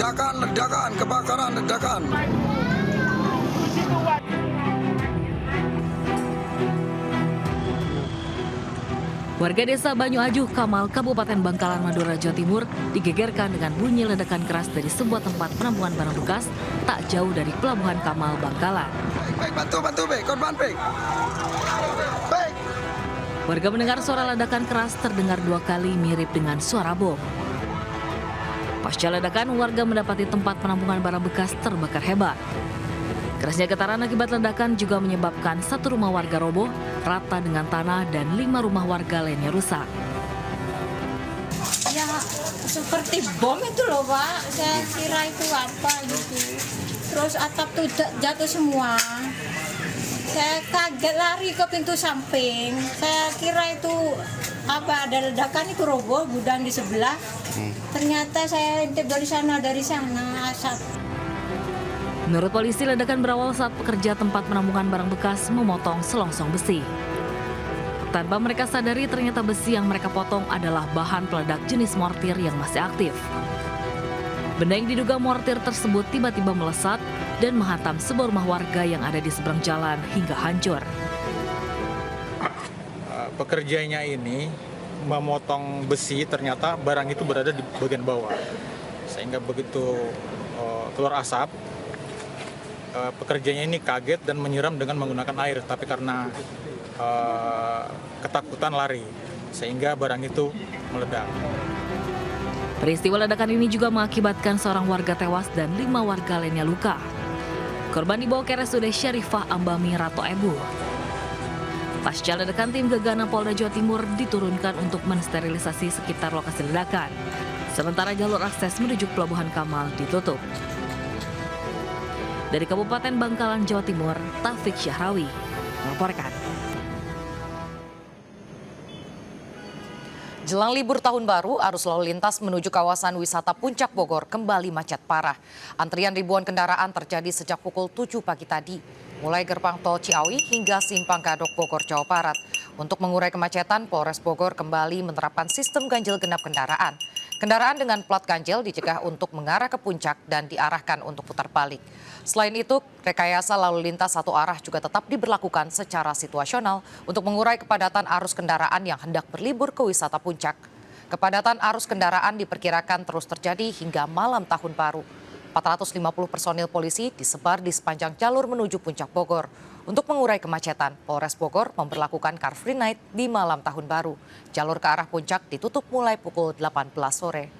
ledakan, kebakaran, ledakan. Warga desa Banyu Ajuh, Kamal, Kabupaten Bangkalan, Madura, Jawa Timur digegerkan dengan bunyi ledakan keras dari sebuah tempat penampungan barang bekas tak jauh dari Pelabuhan Kamal, Bangkalan. Baik, bantu, baik, korban, baik. Baik. Warga mendengar suara ledakan keras terdengar 2 kali mirip dengan suara bom. Pasca ledakan, warga mendapati tempat penampungan barang bekas terbakar hebat. Kerasnya getaran akibat ledakan juga menyebabkan 1 rumah warga roboh, rata dengan tanah dan 5 rumah warga lainnya rusak. Ya seperti bom itu loh Pak, saya kira itu apa gitu. Terus atap tuh jatuh semua. Saya kaget lari ke pintu samping. Saya kira itu apa, ada ledakan, itu roboh gudang di sebelah. Ternyata saya intip dari sana asap. Menurut polisi, ledakan berawal saat pekerja tempat penampungan barang bekas memotong selongsong besi. Tanpa mereka sadari, ternyata besi yang mereka potong adalah bahan peledak jenis mortir yang masih aktif. Benda yang diduga mortir tersebut tiba-tiba melesat dan menghantam sebuah rumah warga yang ada di seberang jalan hingga hancur. Pekerjanya ini memotong besi, ternyata barang itu berada di bagian bawah. Sehingga begitu keluar asap, pekerjanya ini kaget dan menyiram dengan menggunakan air, tapi karena ketakutan lari, sehingga barang itu meledak. Peristiwa ledakan ini juga mengakibatkan seorang warga tewas dan 5 warga lainnya luka. Korban dibawa ke RSUD Syarifah Ambami Rato Ebu. Pasca ledakan, tim Gegana Polda Jawa Timur diturunkan untuk mensterilisasi sekitar lokasi ledakan. Sementara jalur akses menuju Pelabuhan Kamal ditutup. Dari Kabupaten Bangkalan, Jawa Timur, Taufik Syahrawi melaporkan. Jelang libur tahun baru, arus lalu lintas menuju kawasan wisata Puncak Bogor kembali macet parah. Antrian ribuan kendaraan terjadi sejak pukul 7 pagi tadi, mulai gerbang tol Ciawi hingga Simpang Gadok Bogor, Jawa Barat. Untuk mengurai kemacetan, Polres Bogor kembali menerapkan sistem ganjil genap kendaraan. Kendaraan dengan plat ganjil dicegah untuk mengarah ke puncak dan diarahkan untuk putar balik. Selain itu, rekayasa lalu lintas satu arah juga tetap diberlakukan secara situasional untuk mengurai kepadatan arus kendaraan yang hendak berlibur ke wisata puncak. Kepadatan arus kendaraan diperkirakan terus terjadi hingga malam tahun baru. 450 personil polisi disebar di sepanjang jalur menuju Puncak Bogor. Untuk mengurai kemacetan, Polres Bogor memberlakukan Car Free Night di malam tahun baru. Jalur ke arah puncak ditutup mulai pukul 18 sore.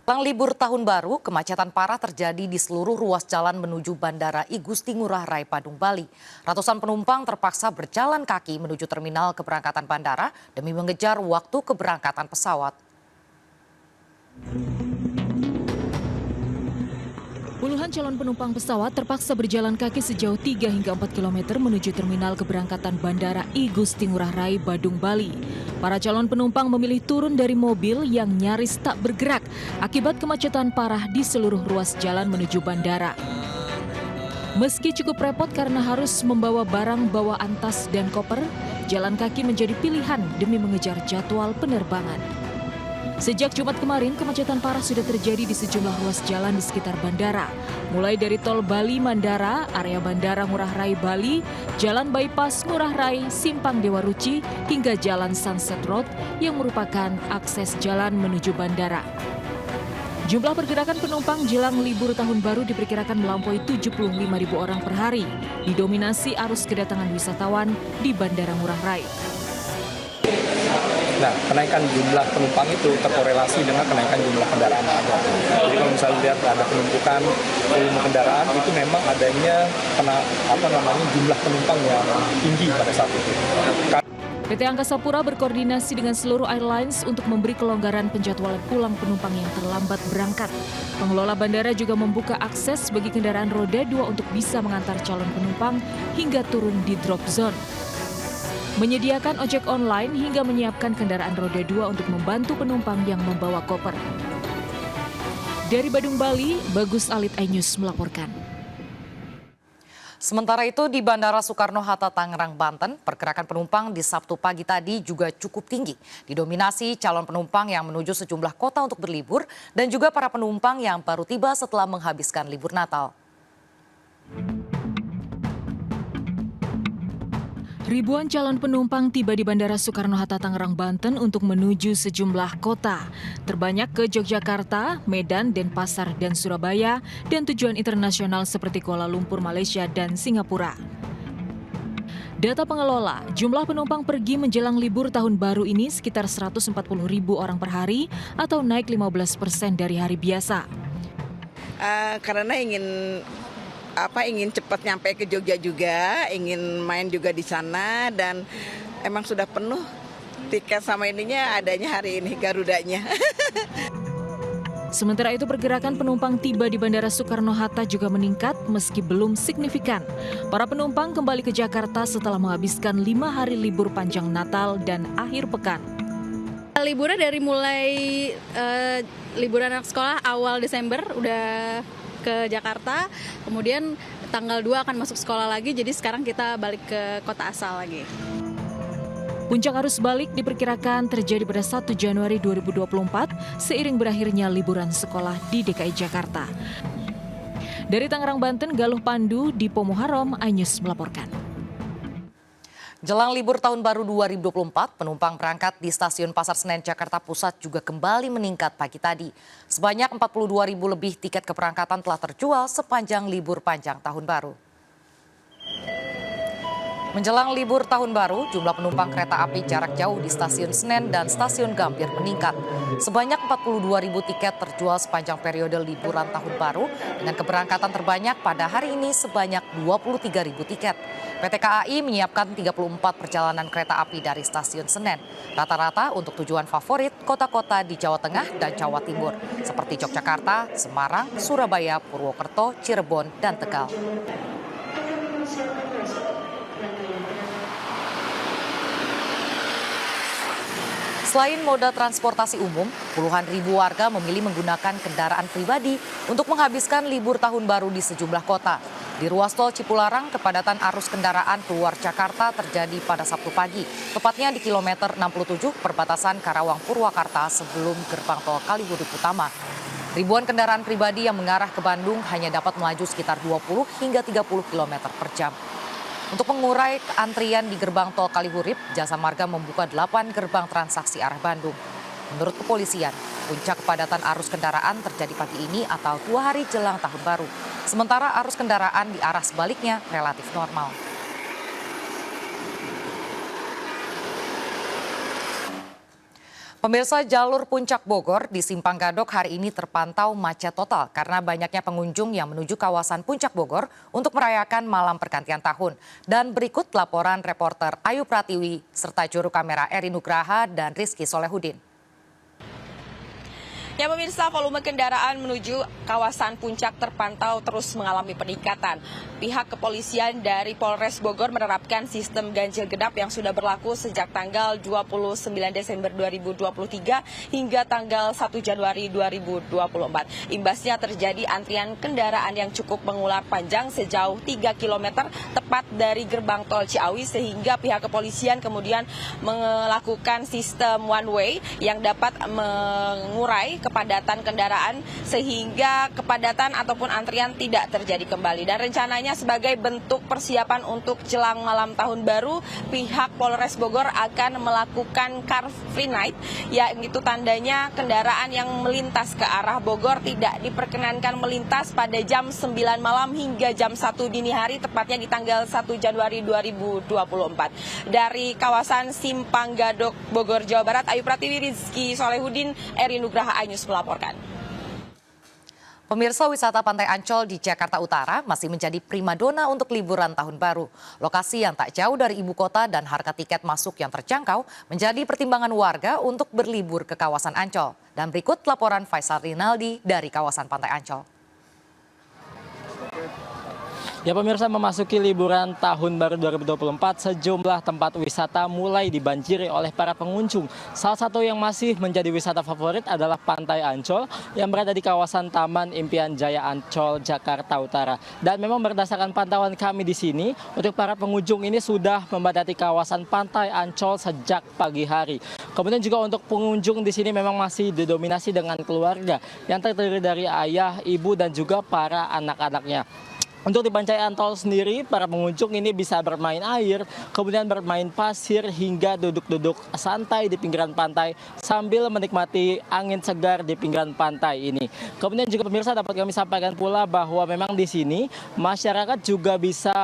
Jelang libur tahun baru, kemacetan parah terjadi di seluruh ruas jalan menuju Bandara I Gusti Ngurah Rai Badung, Bali. Ratusan penumpang terpaksa berjalan kaki menuju terminal keberangkatan bandara demi mengejar waktu keberangkatan pesawat. Puluhan calon penumpang pesawat terpaksa berjalan kaki sejauh 3 hingga 4 km menuju terminal keberangkatan Bandara I Gusti Ngurah Rai Badung, Bali. Para calon penumpang memilih turun dari mobil yang nyaris tak bergerak akibat kemacetan parah di seluruh ruas jalan menuju bandara. Meski cukup repot karena harus membawa barang bawaan tas dan koper, jalan kaki menjadi pilihan demi mengejar jadwal penerbangan. Sejak Jumat kemarin, kemacetan parah sudah terjadi di sejumlah ruas jalan di sekitar bandara. Mulai dari tol Bali Mandara, area Bandara Ngurah Rai Bali, Jalan Bypass Ngurah Rai, Simpang Dewa Ruci, hingga Jalan Sunset Road yang merupakan akses jalan menuju bandara. Jumlah pergerakan penumpang jelang libur tahun baru diperkirakan melampaui 75.000 orang per hari, didominasi arus kedatangan wisatawan di Bandara Ngurah Rai. Nah, kenaikan jumlah penumpang itu terkorelasi dengan kenaikan jumlah kendaraan yang ada. Jadi kalau misalnya lihat ada penumpukan volume kendaraan, itu memang adanya jumlah penumpang yang tinggi pada saat itu. PT Angkasa Pura berkoordinasi dengan seluruh airlines untuk memberi kelonggaran penjadwalan pulang penumpang yang terlambat berangkat. Pengelola bandara juga membuka akses bagi kendaraan roda 2 untuk bisa mengantar calon penumpang hingga turun di drop zone. Menyediakan ojek online hingga menyiapkan kendaraan roda 2 untuk membantu penumpang yang membawa koper. Dari Badung, Bali, Bagus Alit iNews melaporkan. Sementara itu di Bandara Soekarno-Hatta Tangerang, Banten, pergerakan penumpang di Sabtu pagi tadi juga cukup tinggi. Didominasi calon penumpang yang menuju sejumlah kota untuk berlibur dan juga para penumpang yang baru tiba setelah menghabiskan libur Natal. Ribuan calon penumpang tiba di Bandara Soekarno-Hatta Tangerang, Banten untuk menuju sejumlah kota. Terbanyak ke Yogyakarta, Medan, Denpasar, dan Surabaya, dan tujuan internasional seperti Kuala Lumpur, Malaysia, dan Singapura. Data pengelola, jumlah penumpang pergi menjelang libur tahun baru ini sekitar 140.000 orang per hari atau naik 15% dari hari biasa. Karena ingin cepat nyampe ke Jogja juga, ingin main juga di sana, dan emang sudah penuh tiket sama ininya adanya hari ini Garudanya. Sementara itu pergerakan penumpang tiba di Bandara Soekarno-Hatta juga meningkat meski belum signifikan. Para penumpang kembali ke Jakarta setelah menghabiskan 5 hari libur panjang Natal dan akhir pekan. Liburan dari mulai liburan anak sekolah awal Desember udah ke Jakarta, kemudian tanggal 2 akan masuk sekolah lagi, jadi sekarang kita balik ke kota asal lagi. Puncak arus balik diperkirakan terjadi pada 1 Januari 2024 seiring berakhirnya liburan sekolah di DKI Jakarta. Dari Tangerang, Banten, Galuh Pandu, Dipo Muharram, iNews melaporkan. Jelang libur tahun baru 2024, penumpang berangkat di stasiun Pasar Senen Jakarta Pusat juga kembali meningkat pagi tadi. Sebanyak 42.000 lebih tiket keberangkatan telah terjual sepanjang libur panjang tahun baru. Menjelang libur tahun baru, jumlah penumpang kereta api jarak jauh di stasiun Senen dan stasiun Gambir meningkat. Sebanyak 42.000 tiket terjual sepanjang periode liburan tahun baru dengan keberangkatan terbanyak pada hari ini sebanyak 23.000 tiket. PT KAI menyiapkan 34 perjalanan kereta api dari stasiun Senen. Rata-rata untuk tujuan favorit kota-kota di Jawa Tengah dan Jawa Timur seperti Yogyakarta, Semarang, Surabaya, Purwokerto, Cirebon, dan Tegal. Selain moda transportasi umum, puluhan ribu warga memilih menggunakan kendaraan pribadi untuk menghabiskan libur tahun baru di sejumlah kota. Di ruas tol Cipularang, kepadatan arus kendaraan keluar Jakarta terjadi pada Sabtu pagi, tepatnya di kilometer 67 perbatasan Karawang Purwakarta sebelum gerbang tol Kalihurip Utama. Ribuan kendaraan pribadi yang mengarah ke Bandung hanya dapat melaju sekitar 20 hingga 30 km per jam. Untuk mengurai antrian di gerbang tol Kalihurip, Jasa Marga membuka 8 gerbang transaksi arah Bandung. Menurut kepolisian, puncak kepadatan arus kendaraan terjadi pagi ini atau 2 hari jelang tahun baru. Sementara arus kendaraan di arah sebaliknya relatif normal. Pemirsa, jalur Puncak Bogor di Simpang Gadok hari ini terpantau macet total karena banyaknya pengunjung yang menuju kawasan Puncak Bogor untuk merayakan malam pergantian tahun. Dan berikut laporan reporter Ayu Pratiwi serta juru kamera Eri Nugraha dan Rizky Solehudin. Ya pemirsa, volume kendaraan menuju kawasan Puncak terpantau terus mengalami peningkatan. Pihak kepolisian dari Polres Bogor menerapkan sistem ganjil genap yang sudah berlaku sejak tanggal 29 Desember 2023 hingga tanggal 1 Januari 2024. Imbasnya terjadi antrian kendaraan yang cukup mengular panjang sejauh 3 km tepat dari gerbang tol Ciawi, sehingga pihak kepolisian kemudian melakukan sistem one way yang dapat mengurai kepadatan kendaraan sehingga kepadatan ataupun antrian tidak terjadi kembali. Dan rencananya sebagai bentuk persiapan untuk jelang malam tahun baru, pihak Polres Bogor akan melakukan Car Free Night, yaitu tandanya kendaraan yang melintas ke arah Bogor tidak diperkenankan melintas pada jam 9 malam hingga jam 1 dini hari, tepatnya di tanggal 1 Januari 2024. Dari kawasan Simpang Gadok, Bogor, Jawa Barat, Ayu Pratiwi, Rizky Solehudin, Eri Nugraha, iNews melaporkan. Pemirsa, wisata Pantai Ancol di Jakarta Utara masih menjadi primadona untuk liburan tahun baru. Lokasi yang tak jauh dari ibu kota dan harga tiket masuk yang terjangkau menjadi pertimbangan warga untuk berlibur ke kawasan Ancol. Dan berikut laporan Faisal Rinaldi dari kawasan Pantai Ancol. Ya pemirsa, memasuki liburan tahun baru 2024, sejumlah tempat wisata mulai dibanjiri oleh para pengunjung. Salah satu yang masih menjadi wisata favorit adalah Pantai Ancol yang berada di kawasan Taman Impian Jaya Ancol, Jakarta Utara. Dan memang berdasarkan pantauan kami di sini, untuk para pengunjung ini sudah memadati kawasan Pantai Ancol sejak pagi hari. Kemudian juga untuk pengunjung di sini memang masih didominasi dengan keluarga yang terdiri dari ayah, ibu, dan juga para anak-anaknya. Untuk di Pantai Ancol sendiri, para pengunjung ini bisa bermain air, kemudian bermain pasir hingga duduk-duduk santai di pinggiran pantai sambil menikmati angin segar di pinggiran pantai ini. Kemudian juga pemirsa, dapat kami sampaikan pula bahwa memang di sini masyarakat juga bisa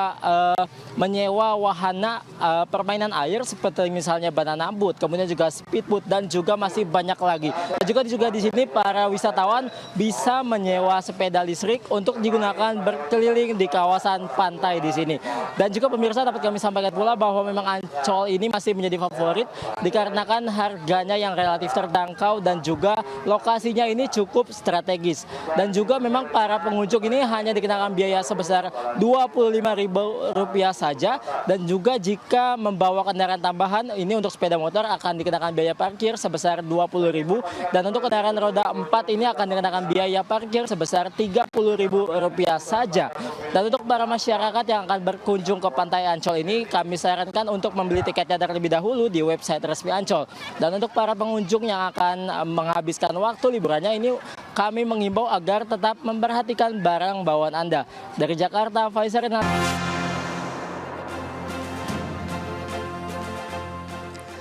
menyewa wahana permainan air seperti misalnya banana boat, kemudian juga speedboat, dan juga masih banyak lagi. Dan juga di sini para wisatawan bisa menyewa sepeda listrik untuk digunakan berkeliling di kawasan pantai di sini. Dan juga pemirsa, dapat kami sampaikan pula bahwa memang Ancol ini masih menjadi favorit dikarenakan harganya yang relatif terjangkau dan juga lokasinya ini cukup strategis. Dan juga memang para pengunjung ini hanya dikenakan biaya sebesar Rp25.000 saja, dan juga jika membawa kendaraan tambahan ini untuk sepeda motor akan dikenakan biaya parkir sebesar Rp20.000, dan untuk kendaraan roda 4 ini akan dikenakan biaya parkir sebesar Rp30.000 saja. Dan untuk para masyarakat yang akan berkunjung ke Pantai Ancol ini, kami sarankan untuk membeli tiketnya terlebih dahulu di website resmi Ancol. Dan untuk para pengunjung yang akan menghabiskan waktu liburannya ini, kami menghimbau agar tetap memperhatikan barang bawaan Anda. Dari Jakarta, Faisal Renat.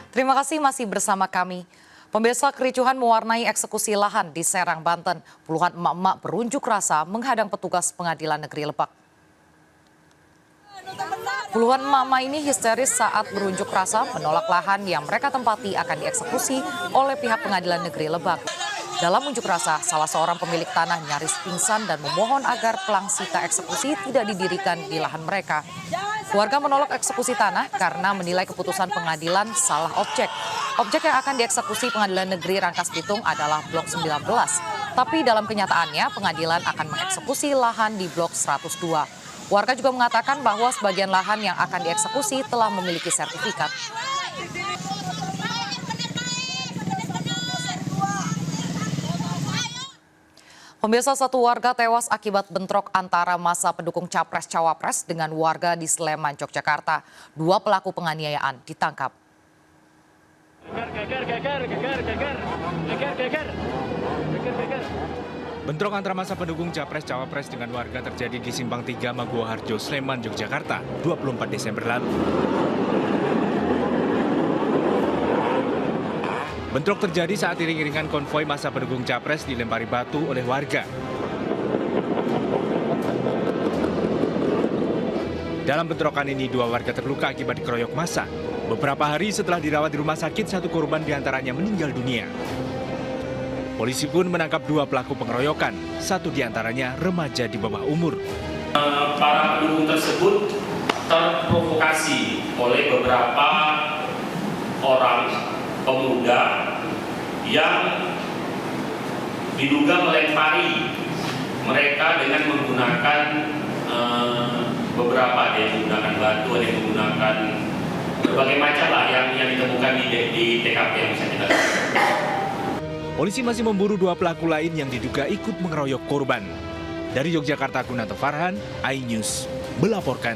Terima kasih masih bersama kami. Pemirsa, kericuhan mewarnai eksekusi lahan di Serang, Banten. Puluhan emak-emak berunjuk rasa menghadang petugas Pengadilan Negeri Lebak. Puluhan emak-emak ini histeris saat berunjuk rasa menolak lahan yang mereka tempati akan dieksekusi oleh pihak Pengadilan Negeri Lebak. Dalam unjuk rasa, salah seorang pemilik tanah nyaris pingsan dan memohon agar pelangsita eksekusi tidak didirikan di lahan mereka. Warga menolak eksekusi tanah karena menilai keputusan pengadilan salah objek. Objek yang akan dieksekusi Pengadilan Negeri Rangkas Bitung adalah Blok 19. Tapi dalam kenyataannya pengadilan akan mengeksekusi lahan di Blok 102. Warga juga mengatakan bahwa sebagian lahan yang akan dieksekusi telah memiliki sertifikat. Pemirsa, satu warga tewas akibat bentrok antara massa pendukung Capres-Cawapres dengan warga di Sleman, Yogyakarta. Dua pelaku penganiayaan ditangkap. Bentrok antara massa pendukung Capres-Cawapres dengan warga terjadi di Simpang 3 Maguwoharjo, Sleman, Yogyakarta, 24 Desember lalu. Bentrok terjadi saat iring-iringan konvoi massa pendukung Capres dilempari batu oleh warga. Dalam bentrokan ini, dua warga terluka akibat dikeroyok massa. Beberapa hari setelah dirawat di rumah sakit, satu korban diantaranya meninggal dunia. Polisi pun menangkap dua pelaku pengeroyokan, satu diantaranya remaja di bawah umur. Para pendukung tersebut terprovokasi oleh beberapa orang pemuda yang diduga melempari mereka dengan menggunakan beberapa, ada yang menggunakan batu, ada yang menggunakan berbagai macam lah yang ditemukan di TKP yang bisa kita lihat. Polisi masih memburu dua pelaku lain yang diduga ikut mengeroyok korban. Dari Yogyakarta, Kunanto Farhan, iNews melaporkan.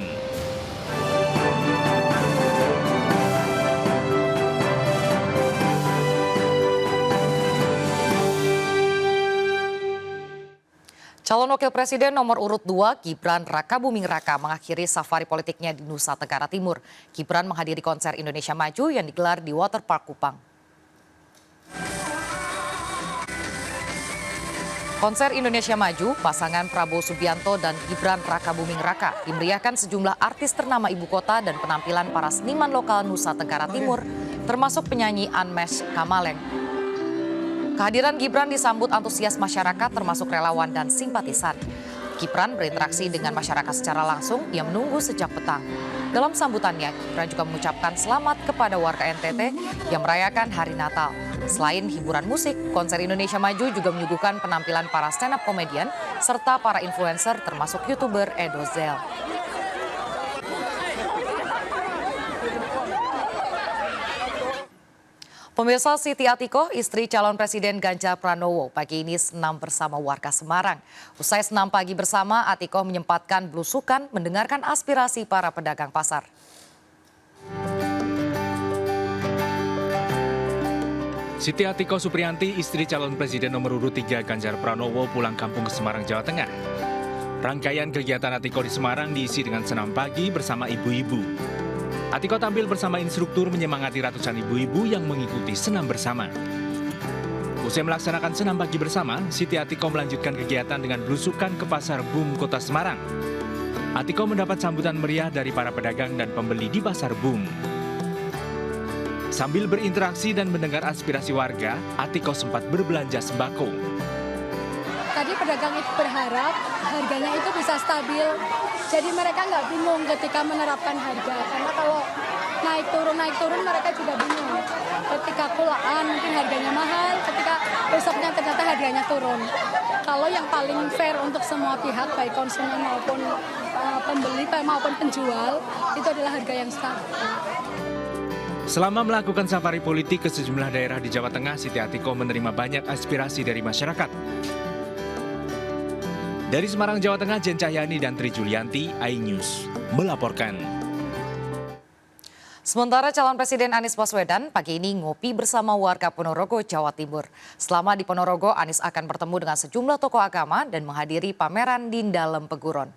Calon Wakil Presiden nomor urut 2 Gibran Rakabuming Raka mengakhiri safari politiknya di Nusa Tenggara Timur. Gibran menghadiri konser Indonesia Maju yang digelar di Waterpark Kupang. Konser Indonesia Maju, pasangan Prabowo Subianto dan Gibran Rakabuming Raka dimeriahkan sejumlah artis ternama ibu kota dan penampilan para seniman lokal Nusa Tenggara Timur, termasuk penyanyi Anmesh Kamaleng. Kehadiran Gibran disambut antusias masyarakat termasuk relawan dan simpatisan. Gibran berinteraksi dengan masyarakat secara langsung, ia menunggu sejak petang. Dalam sambutannya, Gibran juga mengucapkan selamat kepada warga NTT yang merayakan Hari Natal. Selain hiburan musik, konser Indonesia Maju juga menyuguhkan penampilan para stand-up komedian serta para influencer termasuk YouTuber Edozel. Pemirsa, Siti Atikoh, istri calon Presiden Ganjar Pranowo, pagi ini senam bersama warga Semarang. Usai senam pagi bersama, Atikoh menyempatkan belusukan mendengarkan aspirasi para pedagang pasar. Siti Atikoh Supriyanti, istri calon Presiden nomor urut 3 Ganjar Pranowo pulang kampung ke Semarang, Jawa Tengah. Rangkaian kegiatan Atikoh di Semarang diisi dengan senam pagi bersama ibu-ibu. Atikoh tampil bersama instruktur menyemangati ratusan ibu-ibu yang mengikuti senam bersama. Usai melaksanakan senam pagi bersama, Siti Atikoh melanjutkan kegiatan dengan belusukan ke Pasar Boom Kota Semarang. Atikoh mendapat sambutan meriah dari para pedagang dan pembeli di Pasar Boom. Sambil berinteraksi dan mendengar aspirasi warga, Atikoh sempat berbelanja sembako. Tadi pedagang itu berharap harganya itu bisa stabil, jadi mereka nggak bingung ketika menerapkan harga. Karena kalau naik turun mereka juga bingung. Ketika kulaan mungkin harganya mahal, ketika besoknya ternyata harganya turun. Kalau yang paling fair untuk semua pihak, baik konsumen maupun pembeli maupun penjual, itu adalah harga yang stabil. Selama melakukan safari politik ke sejumlah daerah di Jawa Tengah, Siti Atikoh menerima banyak aspirasi dari masyarakat. Dari Semarang, Jawa Tengah, Jen Cahyani dan Tri Julianti, iNews melaporkan. Sementara calon Presiden Anies Baswedan pagi ini ngopi bersama warga Ponorogo, Jawa Timur. Selama di Ponorogo, Anies akan bertemu dengan sejumlah tokoh agama dan menghadiri pameran di Dalam Peguron.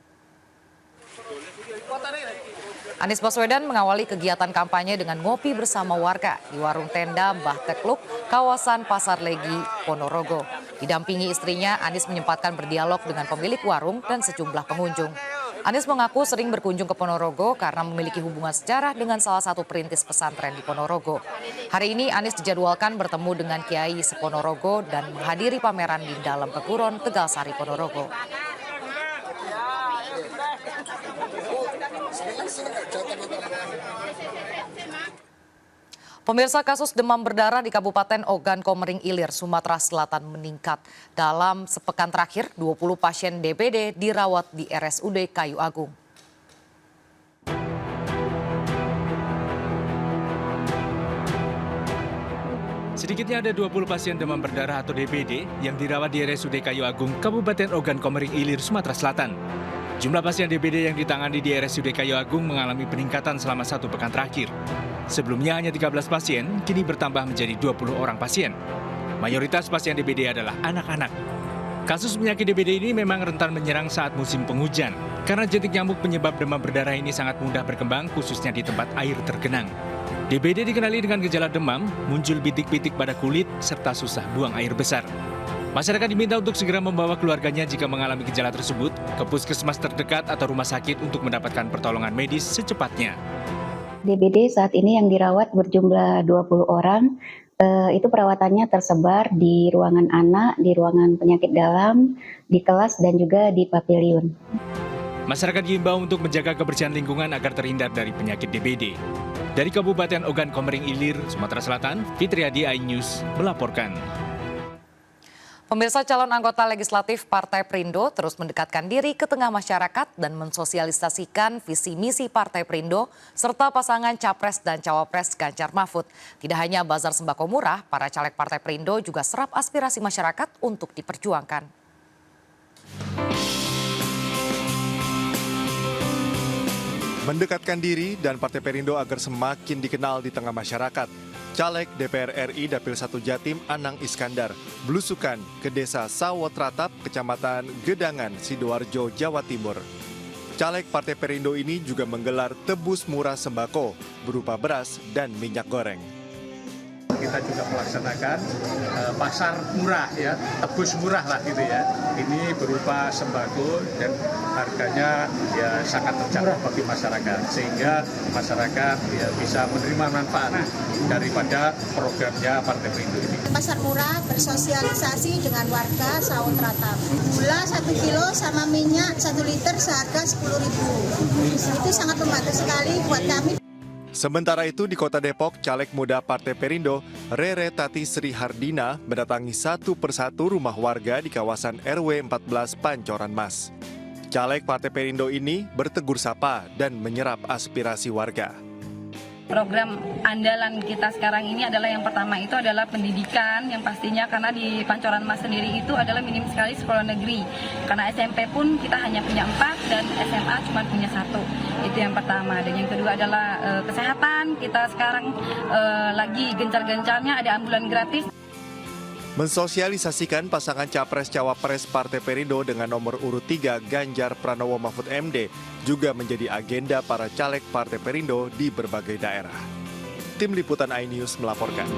Anies Baswedan mengawali kegiatan kampanye dengan ngopi bersama warga di warung tenda Mbah Tekluk, kawasan Pasar Legi, Ponorogo. Didampingi istrinya, Anies menyempatkan berdialog dengan pemilik warung dan sejumlah pengunjung. Anies mengaku sering berkunjung ke Ponorogo karena memiliki hubungan sejarah dengan salah satu perintis pesantren di Ponorogo. Hari ini Anies dijadwalkan bertemu dengan Kiai Seponorogo dan menghadiri pameran di Dalam Peguron, Tegalsari, Ponorogo. Pemirsa, kasus demam berdarah di Kabupaten Ogan Komering Ilir, Sumatera Selatan meningkat. Dalam sepekan terakhir, 20 pasien DBD dirawat di RSUD Kayu Agung. Sedikitnya ada 20 pasien demam berdarah atau DBD yang dirawat di RSUD Kayu Agung, Kabupaten Ogan Komering Ilir, Sumatera Selatan. Jumlah pasien DBD yang ditangani di RSUD Kayu Agung mengalami peningkatan selama 1 pekan terakhir. Sebelumnya hanya 13 pasien, kini bertambah menjadi 20 orang pasien. Mayoritas pasien DBD adalah anak-anak. Kasus penyakit DBD ini memang rentan menyerang saat musim penghujan, karena jentik nyamuk penyebab demam berdarah ini sangat mudah berkembang, khususnya di tempat air tergenang. DBD dikenali dengan gejala demam, muncul bintik-bintik pada kulit, serta susah buang air besar. Masyarakat diminta untuk segera membawa keluarganya jika mengalami gejala tersebut ke puskesmas terdekat atau rumah sakit untuk mendapatkan pertolongan medis secepatnya. DBD saat ini yang dirawat berjumlah 20 orang, itu perawatannya tersebar di ruangan anak, di ruangan penyakit dalam, di kelas dan juga di pavilion. Masyarakat diimbau untuk menjaga kebersihan lingkungan agar terhindar dari penyakit DBD. Dari Kabupaten Ogan Komering Ilir, Sumatera Selatan, Fitriadi, iNews melaporkan. Pemirsa, calon anggota legislatif Partai Perindo terus mendekatkan diri ke tengah masyarakat dan mensosialisasikan visi misi Partai Perindo serta pasangan Capres dan Cawapres Ganjar Mahfud. Tidak hanya bazar sembako murah, para caleg Partai Perindo juga serap aspirasi masyarakat untuk diperjuangkan. Mendekatkan diri dan Partai Perindo agar semakin dikenal di tengah masyarakat. Caleg DPR RI Dapil 1 Jatim Anang Iskandar belusukan ke Desa Sawotratap, Kecamatan Gedangan, Sidoarjo, Jawa Timur. Caleg Partai Perindo ini juga menggelar tebus murah sembako berupa beras dan minyak goreng. Kita juga melaksanakan pasar murah ya, tebus murah lah gitu ya. Ini berupa sembako dan harganya ya sangat terjangkau bagi masyarakat, sehingga masyarakat ya bisa menerima manfaat daripada programnya Partai Perindo ini. Pasar murah bersosialisasi dengan warga Sawotratap. Gula 1 kilo sama minyak 1 liter seharga 10.000. Itu sangat membantu sekali buat kami. Sementara itu di Kota Depok, caleg muda Partai Perindo, Rere Tati Sri Hardina, mendatangi satu persatu rumah warga di kawasan RW 14 Pancoran Mas. Caleg Partai Perindo ini bertegur sapa dan menyerap aspirasi warga. Program andalan kita sekarang ini adalah yang pertama itu adalah pendidikan, yang pastinya karena di Pancoran Mas sendiri itu adalah minim sekali sekolah negeri. Karena SMP pun kita hanya punya 4 dan SMA cuma punya 1. Itu yang pertama. Dan yang kedua adalah kesehatan. Kita sekarang lagi gencar-gencarnya ada ambulan gratis. Mensosialisasikan pasangan Capres-Cawapres Partai Perindo dengan nomor urut 3 Ganjar Pranowo Mahfud MD juga menjadi agenda para caleg Partai Perindo di berbagai daerah. Tim Liputan iNews melaporkan.